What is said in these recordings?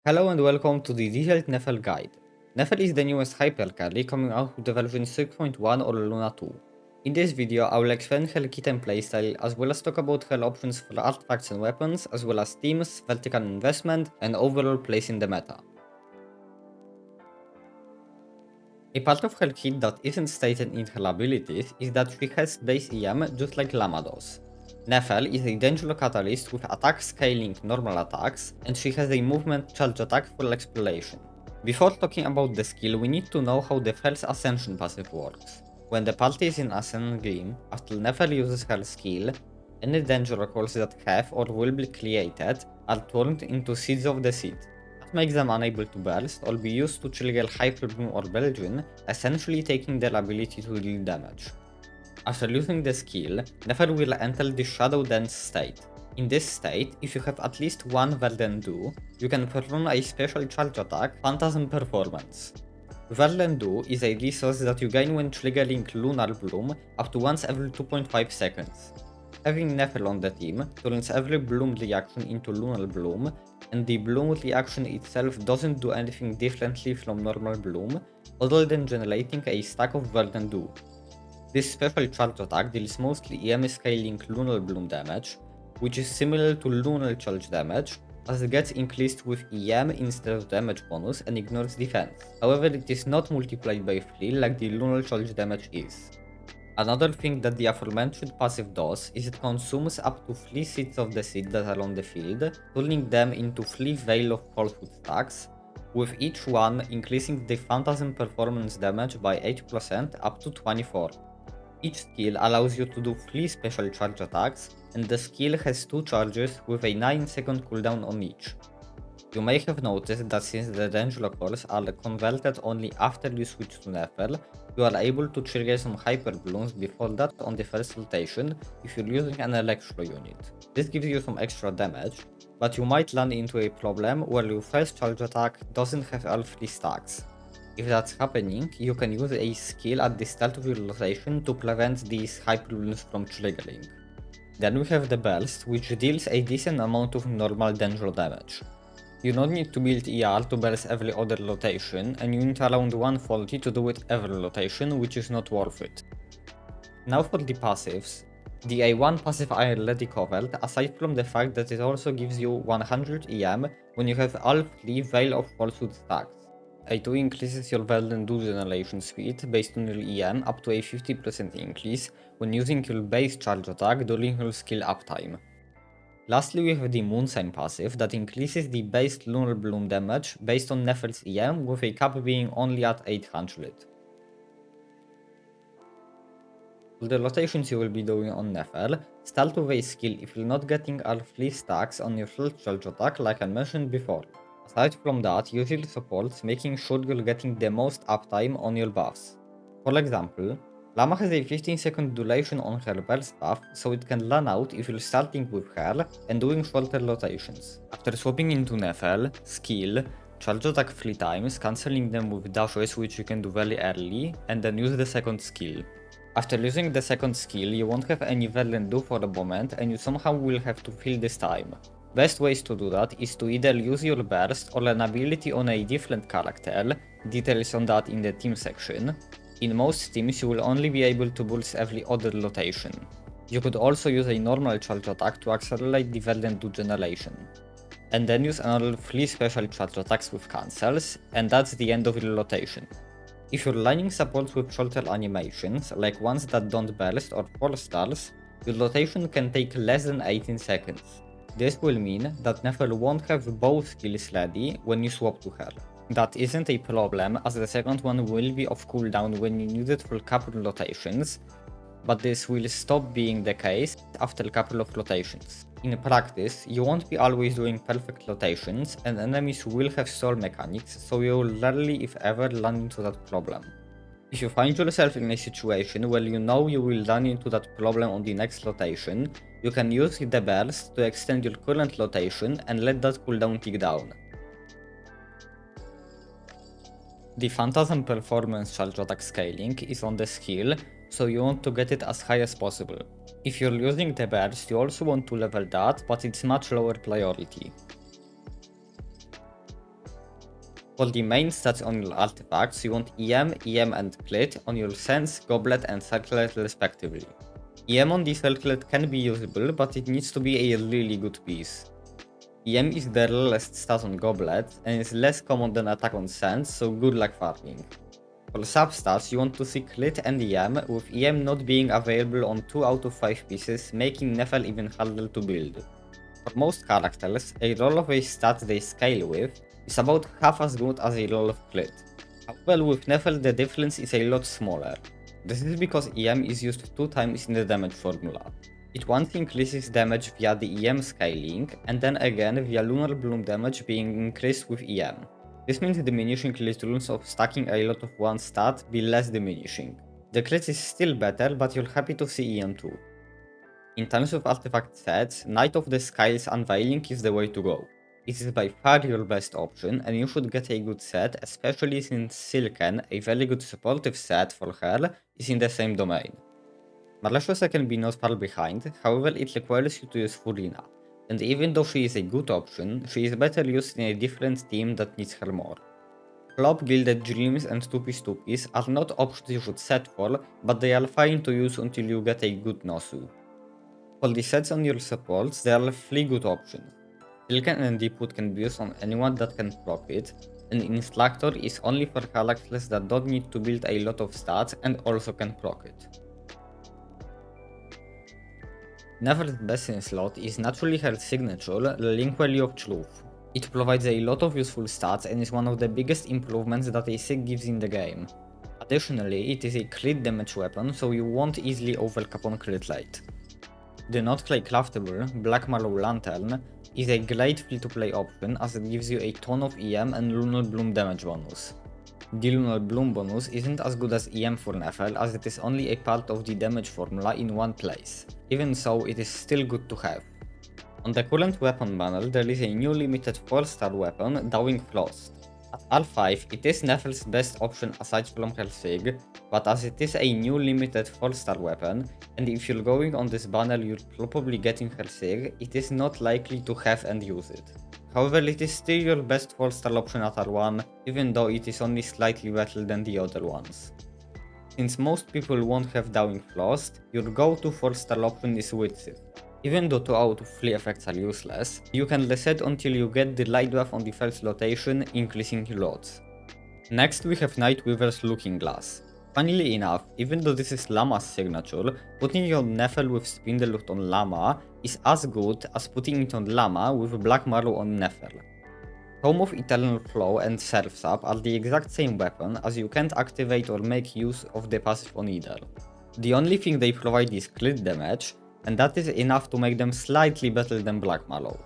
Hello and welcome to the detailed Nefer guide. Nefer is the newest hypercarry coming out with the version 6.1 or Luna 2. In this video I will explain her kit and playstyle as well as talk about her options for artifacts and weapons as well as teams, vertical investment and overall place in the meta. A part of her kit that isn't stated in her abilities is that she has base EM just like Lauma does. Nefer is a danger catalyst with attack scaling normal attacks, and she has a movement charge attack for exploration. Before talking about the skill, we need to know how the first Ascension passive works. When the party is in Ascendant Game, after Nefer uses her skill, any danger calls that have or will be created are turned into seeds of the seed. That makes them unable to burst or be used to trigger Hyper Bloom or Belgian, essentially taking their ability to deal damage. After using the skill, Nefer will enter the Shadow Dance state. In this state, if you have at least one Verden Do, you can perform a special charge attack, Phantasm Performance. Verden Do is a resource that you gain when triggering Lunar Bloom up to once every 2.5 seconds. Having Nefer on the team turns every Bloom reaction into Lunar Bloom, and the Bloom reaction itself doesn't do anything differently from normal Bloom, other than generating a stack of Verden Do. This special charge attack deals mostly EM scaling Lunar Bloom damage, which is similar to Lunar Charge damage, as it gets increased with EM instead of damage bonus and ignores defense. However, it is not multiplied by 3 like the Lunar Charge damage is. Another thing that the aforementioned passive does is it consumes up to 3 seeds of the seed that are on the field, turning them into 3 Veil of Falsehood stacks, with each one increasing the Phantasm performance damage by 8% up to 24. Each skill allows you to do 3 special charge attacks, and the skill has 2 charges with a 9-second cooldown on each. You may have noticed that since the danger cores are converted only after you switch to Nefer, you are able to trigger some hyper blooms before that on the first rotation if you're using an electro unit. This gives you some extra damage, but you might run into a problem where your first charge attack doesn't have all 3 stacks. If that's happening, you can use a skill at the start of your rotation to prevent these hyperblooms from triggering. Then we have the burst, which deals a decent amount of normal danger damage. You don't need to build ER to burst every other rotation, and you need around 140 to do it every rotation, which is not worth it. Now for the passives. The A1 passive I already covered, aside from the fact that it also gives you 100 EM when you have all 3 Veil of Falsehood stacks. A2 increases your Verden Do generation speed based on your EM up to a 50% increase when using your base charge attack during your skill uptime. Lastly, we have the Moonsign passive that increases the base Lunar Bloom damage based on Nefer's EM, with a cap being only at 800. For the rotations you will be doing on Nefer, start with a skill if you're not getting all 3 stacks on your first charge attack like I mentioned before. Aside from that, usually supports making sure you're getting the most uptime on your buffs. For example, Lauma has a 15-second duration on her burst buff, so it can run out if you're starting with her and doing shorter rotations. After swapping into Nefer, skill, charge attack 3 times, cancelling them with dashes which you can do very early, and then use the second skill. After using the second skill, you won't have any Verden Do for a moment and you somehow will have to fill this time. Best ways to do that is to either use your burst or an ability on a different character, details on that in the team section. In most teams you will only be able to burst every other rotation. You could also use a normal charge attack to accelerate the Verden Do generation. And then use another 3 special charge attacks with cancels, and that's the end of your rotation. If your lining supports with shorter animations, like ones that don't burst or 4 stars, your rotation can take less than 18 seconds. This will mean that Nefer won't have both skills ready when you swap to her. That isn't a problem, as the second one will be off cooldown when you use it for a couple rotations, but this will stop being the case after a couple of rotations. In practice, you won't be always doing perfect rotations, and enemies will have stall mechanics, so you will rarely if ever run into that problem. If you find yourself in a situation where you know you will run into that problem on the next rotation, you can use the burst to extend your current rotation and let that cooldown tick down. The Phantasm performance charge attack scaling is on the skill, so you want to get it as high as possible. If you're using the burst, you also want to level that, but it's much lower priority. For the main stats on your artifacts, you want EM and Clit on your Sense, Goblet and Circlet respectively. EM on the Circlet can be usable, but it needs to be a really good piece. EM is the rarest stat on Goblet and is less common than attack on Sense, so good luck farming. For substats, you want to see Clit and EM, with EM not being available on 2 out of 5 pieces, making Nefer even harder to build. For most characters, a roll of a stat they scale with is about half as good as a roll of Clit. However, with Nefer the difference is a lot smaller. This is because EM is used 2 times in the damage formula. It once increases damage via the EM scaling, and then again via Lunar Bloom damage being increased with EM. This means diminishing returns of stacking a lot of one stat be less diminishing. The crit is still better, but you're happy to see EM too. In terms of artifact sets, Night of the Skies Unveiling is the way to go. It is by far your best option, and you should get a good set, especially since Silken, a very good supportive set for her, is in the same domain. Maliciosa can be not far behind, however it requires you to use Furina, and even though she is a good option, she is better used in a different team that needs her more. Flop Gilded Dreams and Tupi are not options you should set for, but they are fine to use until you get a good Nosu. For the sets on your supports, there are 3 good options. Silken and Deepwood can be used on anyone that can proc it, and Instructor is only for characters that don't need to build a lot of stats and also can proc it. Nefer's best in slot is naturally her signature, Relinquary of Truth. It provides a lot of useful stats and is one of the biggest improvements that a sig gives in the game. Additionally, it is a crit damage weapon, so you won't easily overcap on crit rate. The not clay craftable Black Marrow Lantern is a great free-to-play option as it gives you a ton of EM and Lunar Bloom damage bonus. The Lunar Bloom bonus isn't as good as EM for Nefer as it is only a part of the damage formula in one place. Even so, it is still good to have. On the current weapon banner, there is a new limited 4-star weapon, Dawing Frost. At R5, it is Nefer's best option aside from her sig, but as it is a new limited 4-star weapon, and if you're going on this banner you're probably getting her sig, it is not likely to have and use it. However, it is still your best 4-star option at R1, even though it is only slightly better than the other ones. Since most people won't have Dawing Frost, your go-to 4-star option is Witsit. Even though 2 out of 3 effects are useless, you can reset until you get the light buff on the first rotation, increasing your odds. Next we have Nightweaver's Looking Glass. Funnily enough, even though this is Lauma's signature, putting it on Nefer with Spindlewood on Lauma is as good as putting it on Lauma with Black Marrow on Nefer. Tome of Eternal Flow and Surf's Up are the exact same weapon, as you can't activate or make use of the passive on either. The only thing they provide is crit damage, and that is enough to make them slightly better than Black Marrow.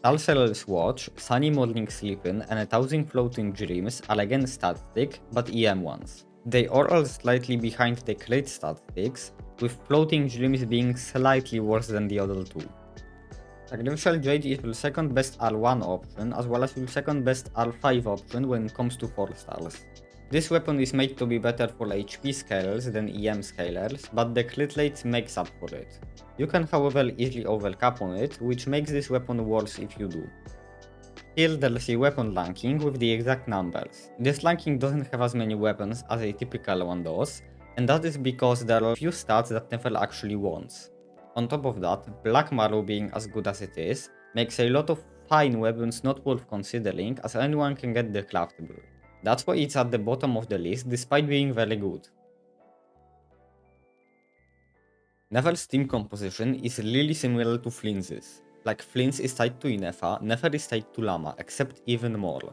Sorcerer's Watch, Sunny Morning Sleepin', and 1000 Floating Dreams are again static, but EM ones. They are all slightly behind the crit statistics, with Floating Dreams being slightly worse than the other 2. Sacrificial Jade is your second best R1 option, as well as your second best R5 option when it comes to 4 stars. This weapon is made to be better for HP scalers than EM scalers, but the crit rate makes up for it. You can however easily overcap on it, which makes this weapon worse if you do. Here there is a weapon ranking with the exact numbers. This ranking doesn't have as many weapons as a typical one does, and that is because there are few stats that Nefer actually wants. On top of that, Black Marrow being as good as it is, makes a lot of fine weapons not worth considering, as anyone can get the craftable. That's why it's at the bottom of the list despite being very good. Nefer's team composition is really similar to Flinz's. Like Flinz is tied to Nefer, Nefer is tied to Lauma, except even more.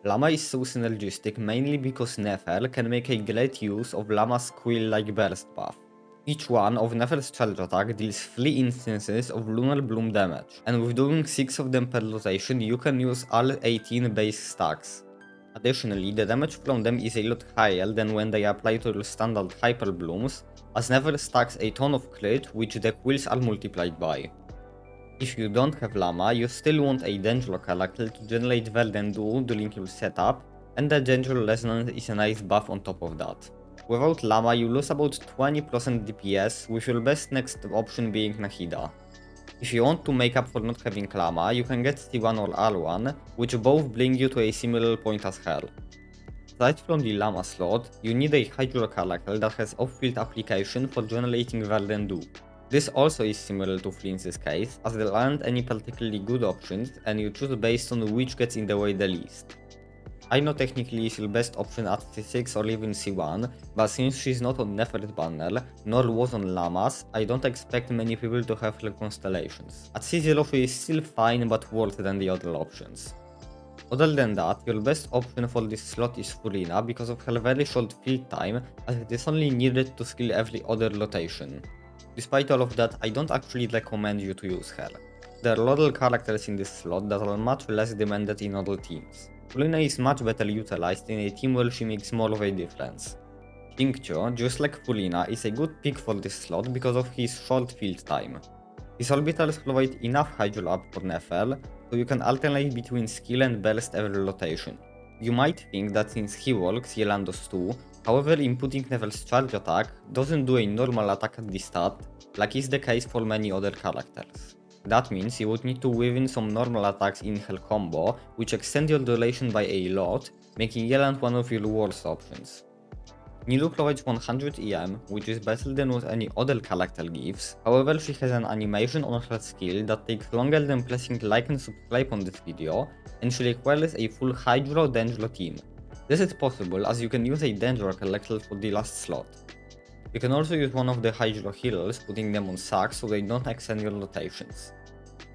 Lauma is so synergistic mainly because Nefer can make a great use of Lauma's quill-like burst buff. Each one of Nefer's charge attack deals 3 instances of Lunar Bloom damage, and with doing 6 of them per rotation you can use all 18 base stacks. Additionally, the damage from them is a lot higher than when they apply to your standard Hyper Blooms, as Nefer stacks a ton of crit, which the quills are multiplied by. If you don't have Lauma, you still want a Danger character to generate Verden Duel during your setup, and the Danger Resonance is a nice buff on top of that. Without Lauma, you lose about 20% DPS, with your best next option being Nahida. If you want to make up for not having Lauma, you can get C1 or R1, which both bring you to a similar point as her. Aside from the Lauma slot, you need a Hydro character that has off-field application for generating Verdandu. This also is similar to Flin's case, as there aren't any particularly good options and you choose based on which gets in the way the least. I know technically is your best option at C6 or even C1, but since she's not on Nefer's banner, nor was on Lauma's, I don't expect many people to have her Constellations. At C0 she is still fine but worse than the other options. Other than that, your best option for this slot is Furina because of her very short field time, as it is only needed to skill every other rotation. Despite all of that, I don't actually recommend you to use her. There are other characters in this slot that are much less demanded in other teams. Furina is much better utilized in a team where she makes more of a difference. Pingcho, just like Furina, is a good pick for this slot because of his short field time. His orbitals provide enough Hydro up for Nefer, so you can alternate between skill and burst every rotation. You might think that since he works, Yelan does too, however inputting Nefer's charge attack doesn't do a normal attack at the start, like is the case for many other characters. That means you would need to weave in some normal attacks in her combo, which extend your duration by a lot, making Yelan one of your worst options. Nilu provides 100 EM, which is better than what any other character gives, however she has an animation on her skill that takes longer than pressing like and subscribe on this video, and she requires a full Hydro Dendro team. This is possible as you can use a Dendro collector for the last slot. You can also use one of the Hydro healers, putting them on sacks so they don't extend your rotations.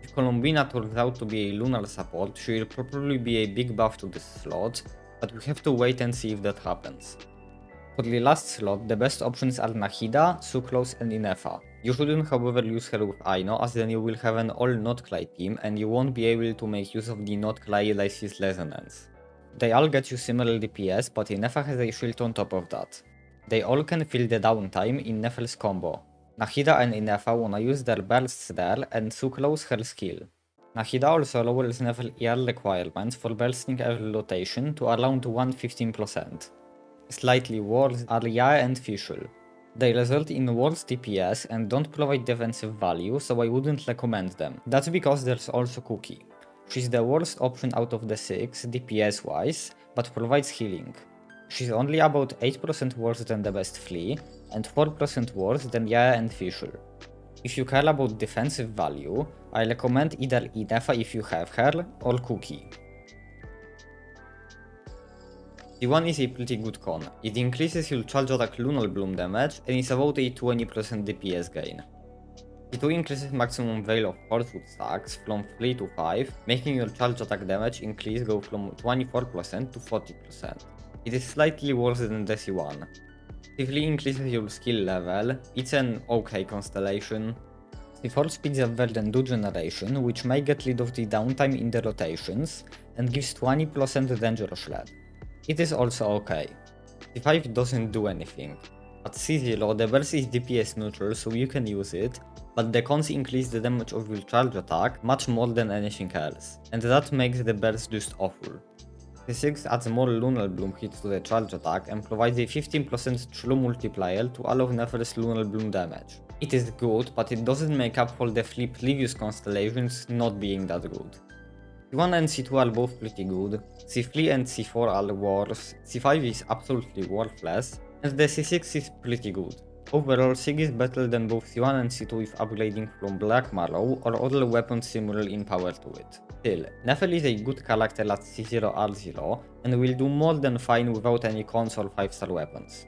If Columbina turns out to be a lunar support, she will probably be a big buff to this slot, but we have to wait and see if that happens. For the last slot, the best options are Nahida, Sucrose and Inefa. You shouldn't however use her with Aino, as then you will have an all not Clay team and you won't be able to make use of the not Clay Lysis Resonance. They all get you similar DPS, but Inefa has a shield on top of that. They all can feel the downtime in Nefer's combo. Nahida and Inefa wanna use their bursts there and Sucrose her skill. Nahida also lowers Nefer ER requirements for bursting every rotation to around 115%. Slightly worse are Yae and Fischl. They result in worse DPS and don't provide defensive value, so I wouldn't recommend them. That's because there's also Cookie. She's the worst option out of the 6 DPS wise, but provides healing. She's only about 8% worse than the best Flea, and 4% worse than Yae and Fischl. If you care about defensive value, I recommend either Inefa if you have her, or Cookie. C1 is a pretty good con. It increases your charge attack Lunar Bloom damage and is about a 20% DPS gain. C2 increases maximum Veil of Forcewood stacks from 3 to 5, making your charge attack damage increase go from 24% to 40%. It is slightly worse than the C1. C3 increases your skill level, it's an okay constellation. C4 speeds up Verdandu generation, which may get rid of the downtime in the rotations, and gives 20% Danger Shred. It is also okay. C5 doesn't do anything. At C0 the burst is DPS neutral so you can use it, but the cons increase the damage of your charge attack much more than anything else, and that makes the burst just awful. C6 adds more Lunar Bloom hits to the charge attack and provides a 15% true multiplier to all of Nefer's Lunar Bloom damage. It is good, but it doesn't make up for the 3 previous constellations not being that good. C1 and C2 are both pretty good, C3 and C4 are worse, C5 is absolutely worthless, and the C6 is pretty good. Overall, Sig is better than both C1 and C2 if upgrading from Black Marrow or other weapons similar in power to it. Still, Nefer is a good character at C0 R0 and will do more than fine without any cons or 5-star weapons.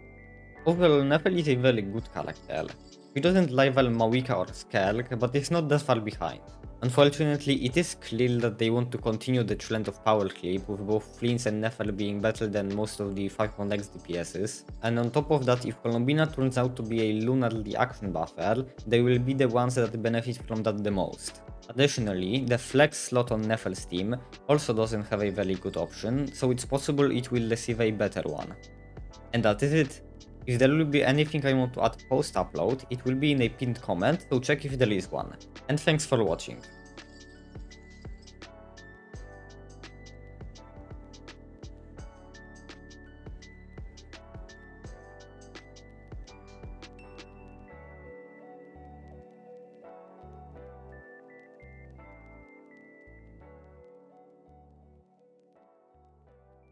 Overall, Nefer is a very good character. He doesn't rival Mawika or Skerk, but is not that far behind. Unfortunately, it is clear that they want to continue the trend of power creep, with both Flins and Nefer being better than most of the 5-1x DPSs, and on top of that, if Columbina turns out to be a lunar reaction buffer, they will be the ones that benefit from that the most. Additionally, the flex slot on Nefer's team also doesn't have a very good option, so it's possible it will receive a better one. And that is it. If there will be anything I want to add post-upload, it will be in a pinned comment, so check if there is one. And thanks for watching.